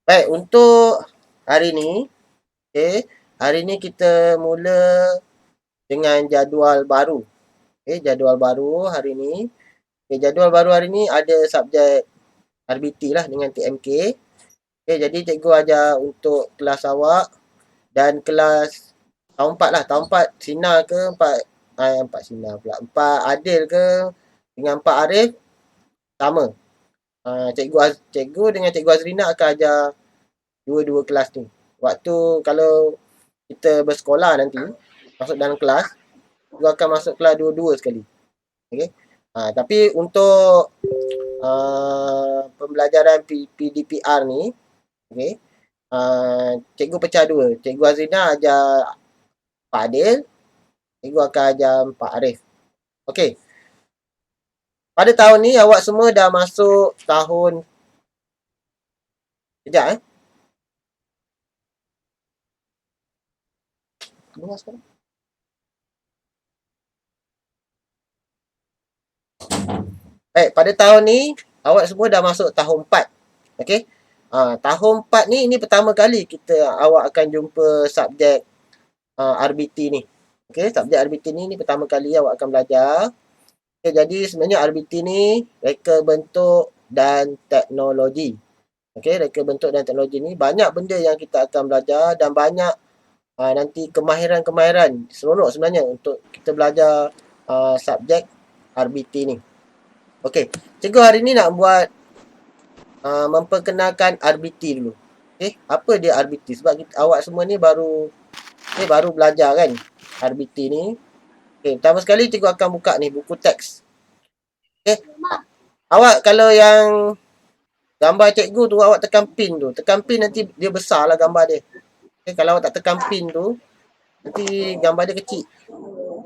Baik, untuk hari ni, okey, hari ni kita mula dengan jadual baru. Okey, jadual baru hari ni. Okey, jadual baru hari ni ada subjek RBT lah dengan TMK. Okey, jadi cikgu ajar untuk kelas awak dan kelas tahun 4 lah. Tahun 4 Sina ke 4 4 Sina pula. 4 Adil ke dengan 4 Arif sama. Cikgu dengan cikgu Azrina akan ajar dua-dua kelas ni. Waktu kalau kita bersekolah nanti, masuk dalam kelas, cikgu akan masuk kelas dua-dua sekali. Okey. Tapi untuk pembelajaran PDPR ni, okey, cikgu pecah dua. Cikgu Azrina ajar Pak Adil, cikgu akan ajar Pak Arif. Okey. Pada tahun ni awak semua dah masuk tahun kejap Luas sekarang. Pada tahun ni awak semua dah masuk tahun 4. Okey. Tahun 4 ni ini pertama kali awak akan jumpa subjek RBT ni. Okey, subjek RBT ni pertama kali awak akan belajar. Okay, jadi sebenarnya RBT ni reka bentuk dan teknologi. Okey, reka bentuk dan teknologi ni banyak benda yang kita akan belajar dan banyak nanti kemahiran-kemahiran seronok sebenarnya untuk kita belajar subjek RBT ni. Okey, cikgu hari ni nak buat memperkenalkan RBT dulu. Okey, apa dia RBT? Sebab awak semua ni baru belajar kan RBT ni. Okey, pertama sekali cikgu akan buka ni buku teks. Okey. Awak kalau yang gambar cikgu tu awak tekan pin tu. Tekan pin nanti dia besar lah gambar dia. Okay, kalau awak tak tekan pin tu, nanti gambar dia kecil.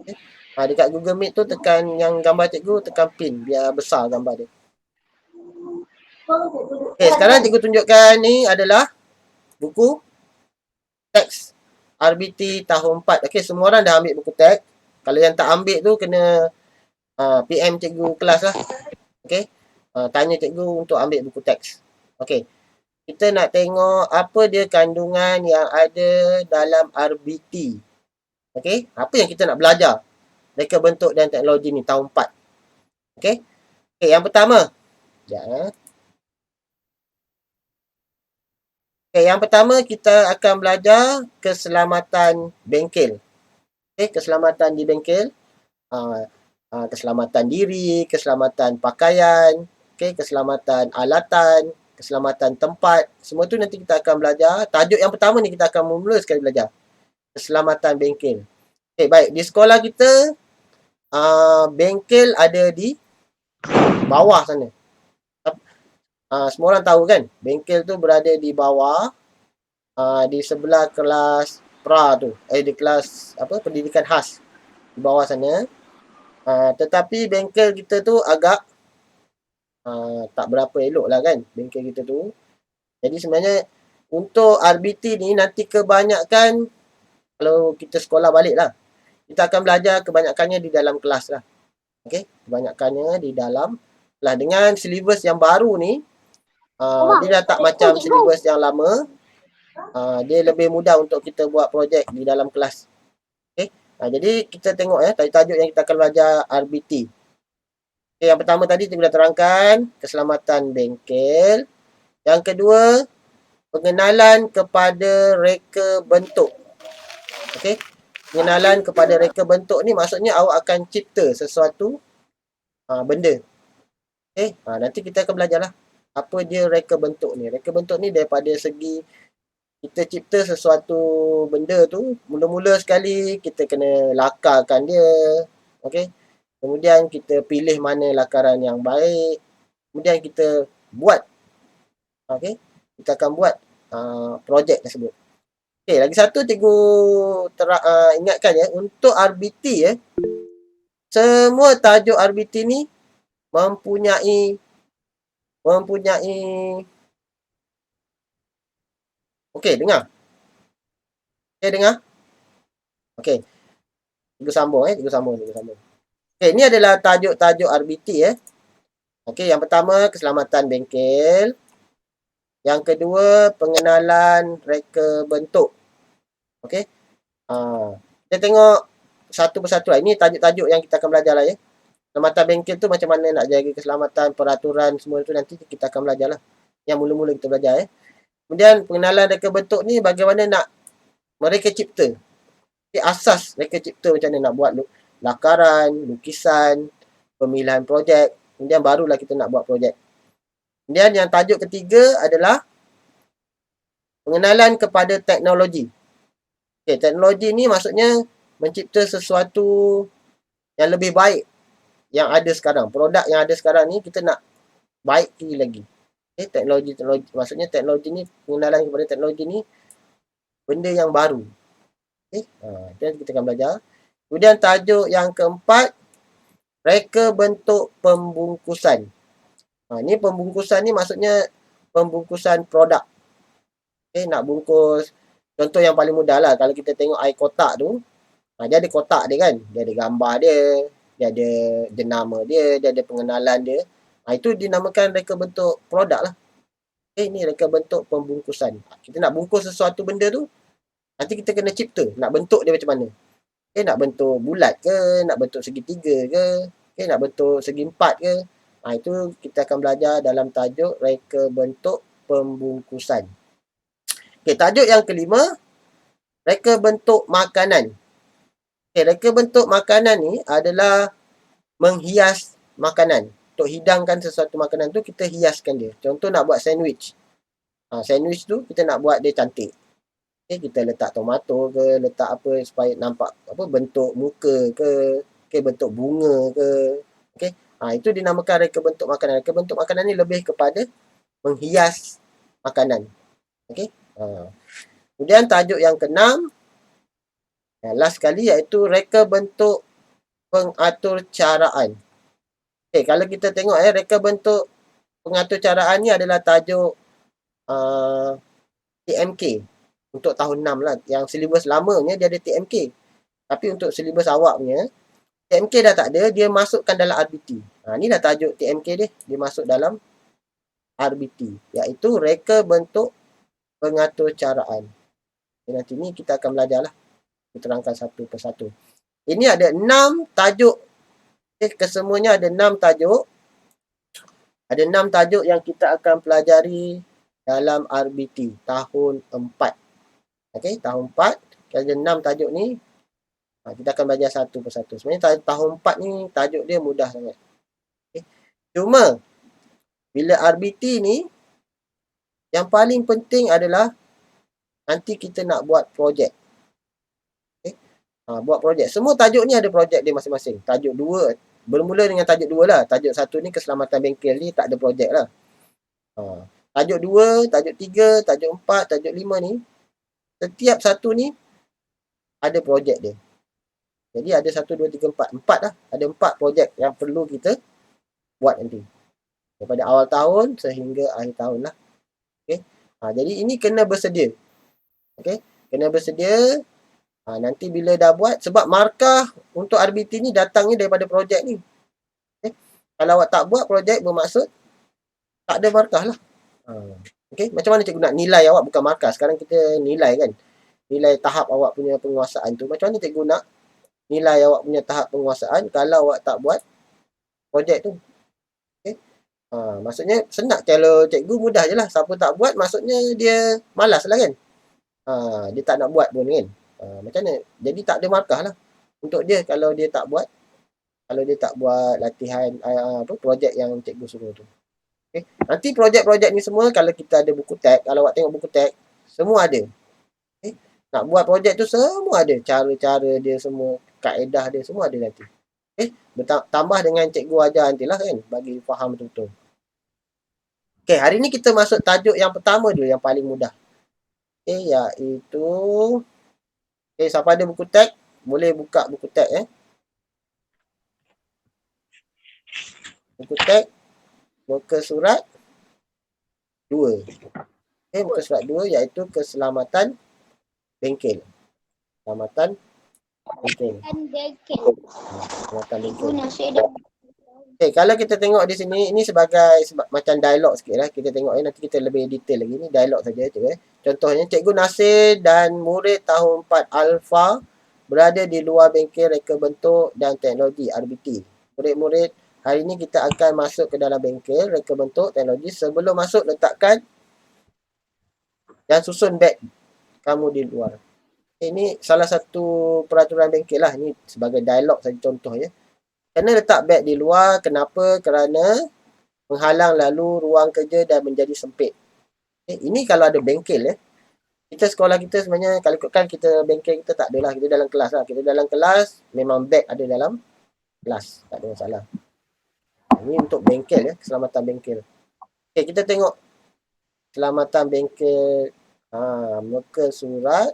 Okay. Dekat Google Meet tu tekan yang gambar cikgu, tekan pin biar besar gambar dia. Okay, sekarang cikgu tunjukkan ni adalah buku teks RBT tahun 4. Okay, semua orang dah ambil buku teks. Kalau yang tak ambil tu kena PM cikgu kelas lah. Okay. Tanya cikgu untuk ambil buku teks. Okay. Kita nak tengok apa dia kandungan yang ada dalam RBT. Okay. Apa yang kita nak belajar. Reka bentuk dan teknologi ni tahun 4. Okay. Okay, yang pertama. Sekejap. Okay, yang pertama kita akan belajar keselamatan bengkel. Okay, keselamatan di bengkel. Keselamatan diri, keselamatan pakaian, okay, keselamatan alatan, keselamatan tempat. Semua tu nanti kita akan belajar. Tajuk yang pertama ni kita akan mula sekali belajar. Keselamatan bengkel. Okay, baik. Di sekolah kita, bengkel ada di bawah sana. Semua orang tahu kan, bengkel tu berada di bawah, di sebelah kelas pra tu. Di kelas pendidikan khas. Di bawah sana. Tetapi bengkel kita tu agak tak berapa elok lah kan, bengkel kita tu. Jadi sebenarnya untuk RBT ni nanti kebanyakan kalau kita sekolah balik lah, kita akan belajar kebanyakannya di dalam kelas lah. Okay, kebanyakannya di dalam kelas. Dengan silibus yang baru ni, dia dah tak macam silibus yang lama. Dia lebih mudah untuk kita buat projek di dalam kelas. Okay, jadi kita tengok tajuk-tajuk yang kita akan belajar RBT. Okay, yang pertama tadi kita dah terangkan keselamatan bengkel. Yang kedua, pengenalan kepada reka bentuk. Okey. Pengenalan kepada reka bentuk ni maksudnya awak akan cipta sesuatu benda. Okey. Nanti kita akan belajarlah apa dia reka bentuk ni. Reka bentuk ni daripada segi kita cipta sesuatu benda tu, mula-mula sekali kita kena lakarkan dia. Okey. Kemudian kita pilih mana lakaran yang baik. Kemudian kita buat. Okey. Kita akan buat projek tersebut. Okey, lagi satu cikgu ingatkan untuk RBT semua tajuk RBT ni mempunyai okey, dengar. Okey, dengar. Okey. Cikgu sambung. Okey, ini adalah tajuk-tajuk RBT Okey, yang pertama keselamatan bengkel. Yang kedua, pengenalan reka bentuk. Okey. Kita tengok satu persatu. Ini tajuk-tajuk yang kita akan belajar lah ya. Keselamatan bengkel tu macam mana nak jaga keselamatan, peraturan semua tu nanti kita akan belajar lah. Yang mula-mula kita belajar ya. Kemudian pengenalan reka bentuk ni bagaimana nak mereka cipta. Asas reka cipta macam mana nak buat lakaran, lukisan, pemilihan projek. Kemudian barulah kita nak buat projek. Kemudian yang tajuk ketiga adalah pengenalan kepada teknologi. Okay, teknologi ni maksudnya mencipta sesuatu yang lebih baik yang ada sekarang. Produk yang ada sekarang ni kita nak baik lagi. Okay, teknologi maksudnya teknologi ni, pengenalan kepada teknologi ni benda yang baru. Okay, itu kita akan belajar. Kemudian tajuk yang keempat, reka bentuk pembungkusan. Ni pembungkusan ni maksudnya pembungkusan produk. Okay, nak bungkus. Contoh yang paling mudah lah. Kalau kita tengok air kotak tu, dia ada kotak dia kan. Dia ada gambar dia. Dia ada jenama dia. Dia ada pengenalan dia. Itu dinamakan reka bentuk produk lah. Okay, ni reka bentuk pembungkusan. Kita nak bungkus sesuatu benda tu, nanti kita kena cipta. Nak bentuk dia macam mana. Okay, nak bentuk bulat ke. Nak bentuk segitiga ke. Okay, nak bentuk segi empat ke. Itu kita akan belajar dalam tajuk reka bentuk pembungkusan. Okay, tajuk yang kelima, reka bentuk makanan. Okay, reka bentuk makanan ni adalah menghias makanan. Untuk hidangkan sesuatu makanan tu, kita hiaskan dia. Contoh nak buat sandwich. Sandwich tu kita nak buat dia cantik. Okay, kita letak tomato ke, letak apa supaya nampak apa bentuk muka ke, okay, bentuk bunga ke. Okay, itu dinamakan reka bentuk makanan. Reka bentuk makanan ni lebih kepada menghias makanan. Okay. Kemudian tajuk yang keenam, last sekali, iaitu reka bentuk pengatur caraan. Okay, kalau kita tengok reka bentuk pengatur caraan ni adalah tajuk TMK untuk tahun 6 lah. Yang silibus lamanya dia ada TMK. Tapi untuk silibus awak punya, TMK dah tak ada, dia masukkan dalam RBT. Ni dah tajuk TMK dia. Dia masuk dalam RBT. Iaitu reka bentuk pengatur caraan. Nanti ni kita akan belajar lah. Kita terangkan satu persatu. Ini ada 6 tajuk. Kesemuanya ada 6 tajuk. Ada 6 tajuk yang kita akan pelajari dalam RBT tahun 4. Okey, tahun 4. Ada 6 tajuk ni. Kita akan belajar satu persatu. Sebenarnya tahun 4 ni tajuk dia mudah sangat. Okay. Cuma, bila RBT ni, yang paling penting adalah nanti kita nak buat projek. Okay. Buat projek. Semua tajuk ni ada projek dia masing-masing. Tajuk 2. Bermula dengan tajuk 2 lah. Tajuk 1 ni keselamatan bengkel ni tak ada projek lah. Tajuk 2, tajuk 3, tajuk 4, tajuk 5 ni. Setiap satu ni ada projek dia. Jadi ada 1, 2, 3, 4. 4 lah. Ada 4 projek yang perlu kita buat nanti. Daripada awal tahun sehingga akhir tahun lah. Okay. Jadi ini kena bersedia. Okay. Kena bersedia. Nanti bila dah buat, sebab markah untuk RBT ni datangnya daripada projek ni. Okay. Kalau awak tak buat projek, bermaksud tak ada markah lah. Okay. Macam mana cikgu nak nilai awak bukan markah? Sekarang kita nilai kan. Nilai tahap awak punya penguasaan tu. Macam mana cikgu nak nilai awak punya tahap penguasaan kalau awak tak buat projek tu? Okay. Maksudnya senang. Kalau cikgu mudah je lah. Siapa tak buat, maksudnya dia malas lah kan. Dia tak nak buat pun kan. Macam mana? Jadi tak ada markah lah untuk dia kalau dia tak buat. Kalau dia tak buat latihan projek yang cikgu suruh tu. Okay. Nanti projek-projek ni semua kalau kita ada buku tag, kalau awak tengok buku tag, semua ada. Okay. Nak buat projek tu semua ada. Cara-cara dia semua, kaedah dia semua ada nanti. Okay. Tambah dengan cikgu ajar nantilah kan, bagi faham betul-betul. Okay, hari ni kita masuk tajuk yang pertama dulu, yang paling mudah. Okay, iaitu siapa ada buku tag, boleh buka buku tag Buku tag muka surat 2. Okay, muka surat 2 iaitu keselamatan bengkel. Keselamatan bengkel. Keselamatan bengkel. Kalau kita tengok di sini, ini sebagai macam dialog sikit lah. Kita tengok nanti kita lebih detail lagi. Ni dialog saja tu. Contohnya, Cikgu Nasir dan murid tahun 4 Alpha berada di luar bengkel reka bentuk dan teknologi RBT. Murid-murid, hari ini kita akan masuk ke dalam bengkel reka bentuk teknologi. Sebelum masuk, letakkan dan susun beg kamu di luar. Ini salah satu peraturan bengkel lah. Ini sebagai dialog saja contoh ya. Kena letak beg di luar. Kenapa? Kerana menghalang lalu ruang kerja dan menjadi sempit. Ini kalau ada bengkel ya. Kita sekolah kita sebenarnya kalau ikutkan kita bengkel kita tak adalah. Kita dalam kelas lah. Kita dalam kelas memang beg ada dalam kelas. Tak ada masalah. Ini untuk bengkel ya. Keselamatan bengkel. Kita tengok keselamatan bengkel. Muka surat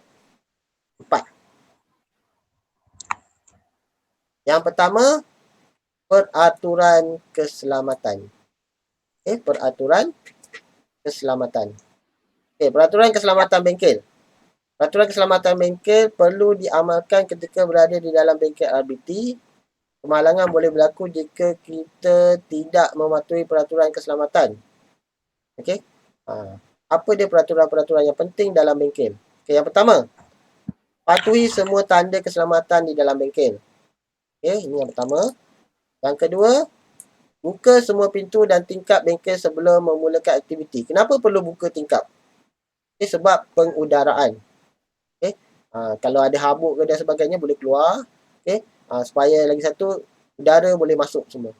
4. Yang pertama, peraturan keselamatan. Peraturan keselamatan. Peraturan keselamatan bengkel. Peraturan keselamatan bengkel perlu diamalkan ketika berada di dalam bengkel RBT. Kemalangan boleh berlaku jika kita tidak mematuhi peraturan keselamatan. Okey. Apa dia peraturan-peraturan yang penting dalam bengkel? Yang pertama, patuhi semua tanda keselamatan di dalam bengkel. Ini yang pertama. Yang kedua, buka semua pintu dan tingkap bengkel sebelum memulakan aktiviti. Kenapa perlu buka tingkap? Sebab pengudaraan. Kalau ada habuk ke dan sebagainya boleh keluar. Supaya lagi satu, udara boleh masuk semua.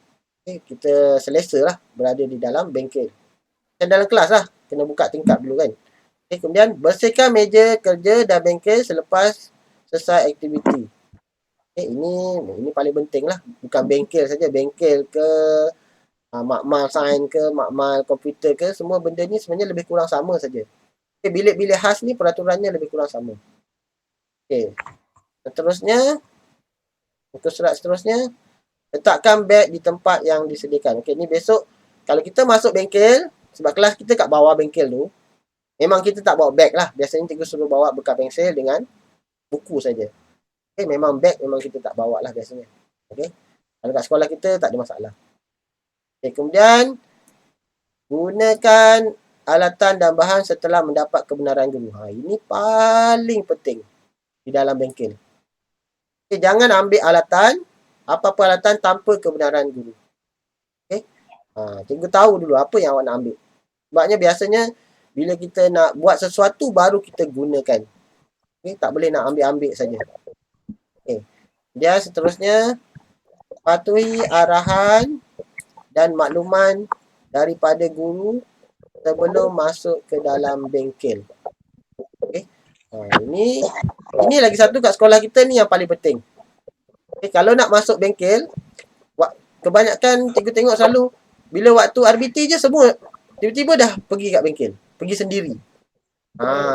Kita selesa lah berada di dalam bengkel. Dan dalam kelas lah, kena buka tingkap dulu kan. Kemudian, bersihkan meja kerja dan bengkel selepas selesai aktiviti. Ini paling penting lah. Bukan bengkel saja. Bengkel ke makmal sains ke, makmal komputer ke, semua benda ni sebenarnya lebih kurang sama saja. Bilik-bilik khas ni peraturannya lebih kurang sama. Seterusnya, muka surat seterusnya, letakkan beg di tempat yang disediakan. Ni besok, kalau kita masuk bengkel, sebab kelas kita kat bawah bengkel tu, memang kita tak bawa beg lah. Biasanya cikgu suruh bawa bekal pensel dengan buku saja. Memang beg memang kita tak bawa lah biasanya. Kalau kat sekolah kita tak ada masalah. Kemudian gunakan alatan dan bahan setelah mendapat kebenaran guru. Ini paling penting di dalam bengkel. Jangan ambil alatan, apa-apa alatan tanpa kebenaran guru. Cikgu tahu dulu apa yang awak nak ambil. Sebabnya biasanya bila kita nak buat sesuatu baru kita gunakan. Tak boleh nak ambil-ambil saja. Dia seterusnya, patuhi arahan dan makluman daripada guru sebelum masuk ke dalam bengkel. Ini lagi satu kat sekolah kita ni yang paling penting. Kalau nak masuk bengkel, kebanyakan cikgu tengok selalu bila waktu RBT je semua tiba-tiba dah pergi kat bengkel, pergi sendiri.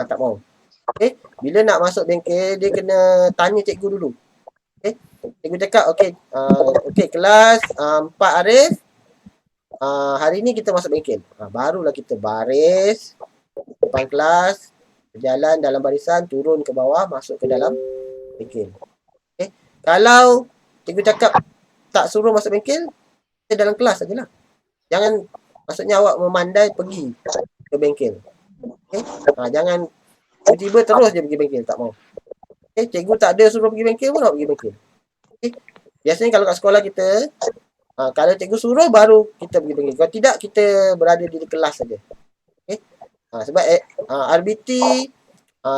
Tak mau. Bila nak masuk bengkel, dia kena tanya cikgu dulu. Cikgu cakap, okey kelas 4 Arif, hari ni kita masuk bengkel. Barulah kita baris depan kelas, berjalan dalam barisan, turun ke bawah, masuk ke dalam bengkel. Kalau cikgu cakap tak suruh masuk bengkel, kita dalam kelas sajalah. Jangan, maksudnya awak memandai pergi ke bengkel. Jangan tiba-tiba terus dia pergi bengkel, tak mau. Cikgu tak ada suruh pergi bengkel pun nak pergi bengkel. Biasanya kalau kat sekolah kita, kalau cikgu suruh baru kita pergi bengkel. Kalau tidak, kita berada di kelas saja. Sebab RBT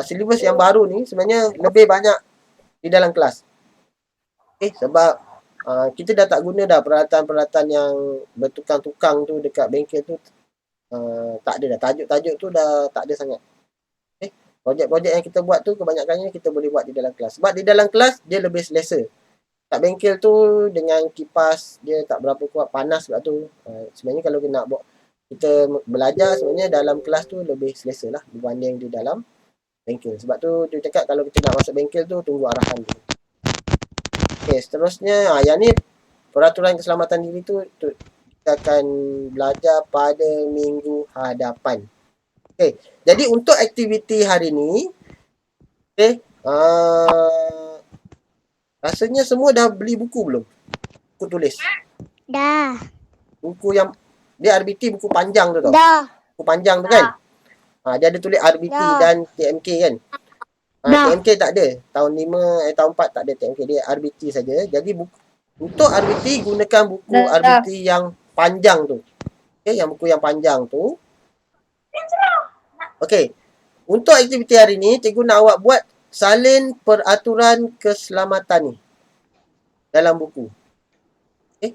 silibus yang baru ni sebenarnya lebih banyak di dalam kelas. Sebab kita dah tak guna dah peralatan-peralatan yang bertukang-tukang tu dekat bengkel tu. Tak ada dah. Tajuk-tajuk tu dah tak ada sangat. Projek-projek yang kita buat tu kebanyakannya kita boleh buat di dalam kelas. Sebab di dalam kelas dia lebih selesa. Kat bengkel tu dengan kipas dia tak berapa kuat, panas sebab tu. Sebenarnya kalau kita nak buat, kita belajar sebenarnya dalam kelas tu lebih selesa lah berbanding di dalam bengkel. Sebab tu dia cakap kalau kita nak masuk bengkel tu tunggu arahan tu. Seterusnya yang ni peraturan keselamatan diri tu kita akan belajar pada minggu hadapan. Jadi untuk aktiviti hari ni, rasanya semua dah beli buku belum? Buku tulis. Dah. Buku yang dia RBT buku panjang tu tau. Dah. Buku panjang tu kan. Dia ada tulis RBT Dah. dan TMK kan. Dah. TMK tak ada. Tahun 5 tahun 4 tak ada TMK, dia RBT saja. Jadi untuk RBT gunakan buku RBT yang panjang tu. Okey, yang buku yang panjang tu. Okey. Untuk aktiviti hari ni, cikgu nak awak buat salin peraturan keselamatan ni dalam buku. Okey.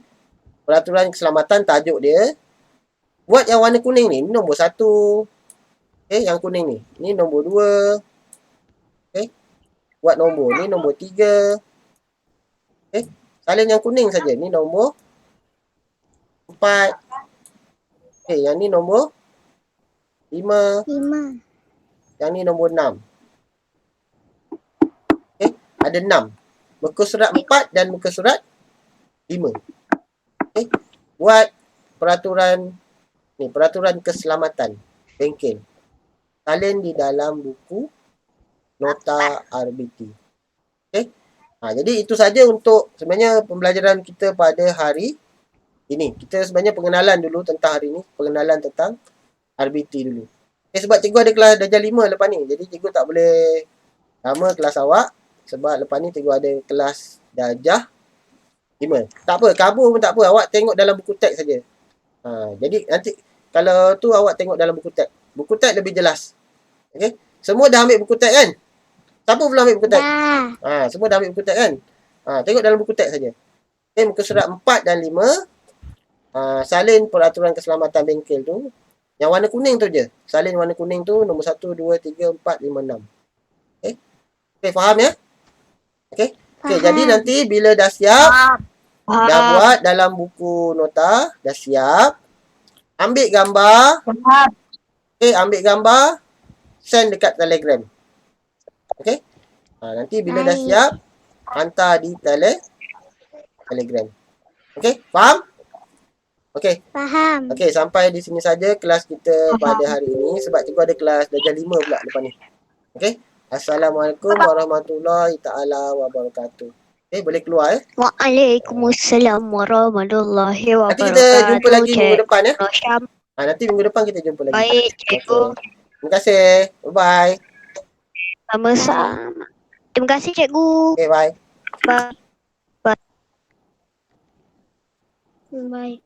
Peraturan keselamatan tajuk dia. Buat yang warna kuning ni, nombor 1. Okey, yang kuning ni. Ni nombor 2. Okey. Buat nombor ni nombor 3. Okey. Salin yang kuning saja. Ni nombor 4. Okey, yang ni nombor 5. 5. Yang ni nombor 6. Okey, ada 6. Muka surat 4 dan muka surat 5. Okey. Buat peraturan ni, peraturan keselamatan bengkel. Salin di dalam buku nota RBT. Okey. Jadi itu saja untuk sebenarnya pembelajaran kita pada hari ini. Kita sebenarnya pengenalan dulu tentang hari ini, pengenalan tentang RBT dulu. Sebab cikgu ada kelas darjah 5 lepas ni. Jadi cikgu tak boleh lama kelas awak sebab lepas ni cikgu ada kelas darjah 5. Tak apa, kabur pun tak apa. Awak tengok dalam buku teks saja. Jadi nanti kalau tu awak tengok dalam buku teks. Buku teks lebih jelas. Okey. Semua dah ambil buku teks kan? Siapa belum ambil buku teks? Semua dah ambil buku teks kan? Tengok dalam buku teks saja. Okey, muka surat 4 dan 5. Salin peraturan keselamatan bengkel tu. Yang warna kuning tu je. Salin warna kuning tu nombor 1, 2, 3, 4, 5, 6. Okey. Okey, faham ya? Okey. Okey, jadi nanti bila dah siap, dah buat dalam buku nota, dah siap. Ambil gambar. Okey, ambil gambar. Send dekat Telegram. Okey. Nanti bila dah siap, hantar di Telegram. Okey, faham? Okey. Faham. Okey, sampai di sini saja kelas kita pada hari ini sebab cikgu ada kelas darjah 5 pula lepas ni. Okey. Assalamualaikum warahmatullahi taala wabarakatuh. Boleh keluar Waalaikumsalam warahmatullahi wabarakatuh. Nanti kita jumpa lagi minggu depan ya. Nanti minggu depan kita jumpa lagi. Baik, cikgu. Okay. Terima kasih. Bye-bye. Sama-sama. Terima kasih, cikgu. Okay, bye. Bye. Bye. Bye.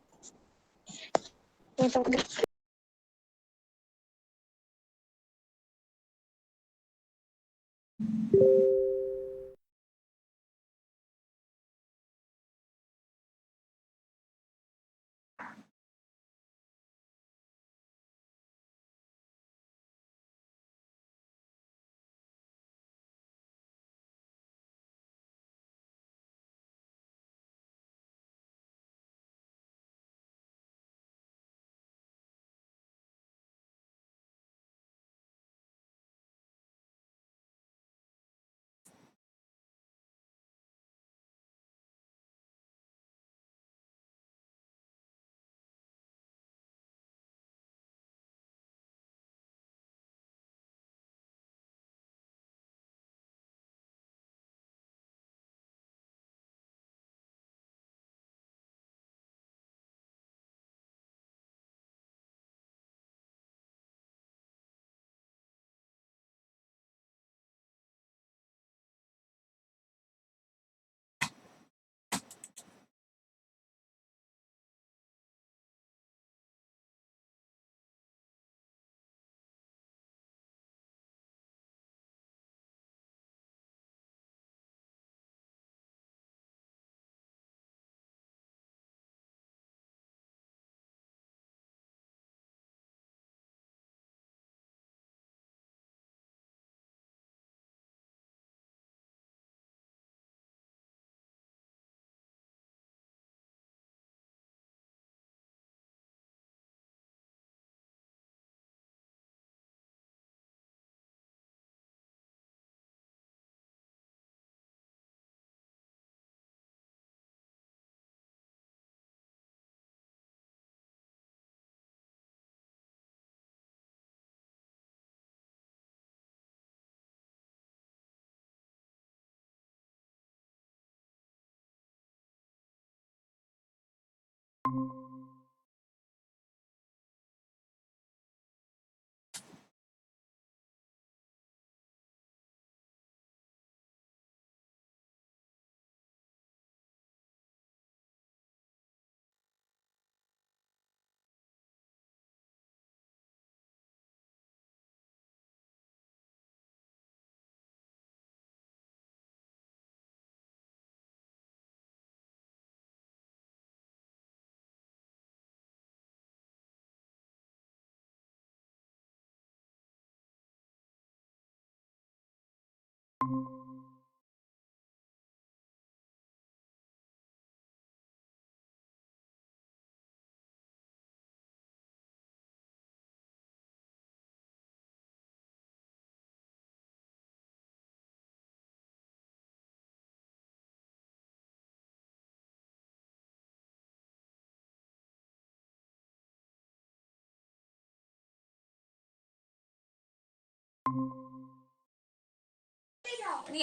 ni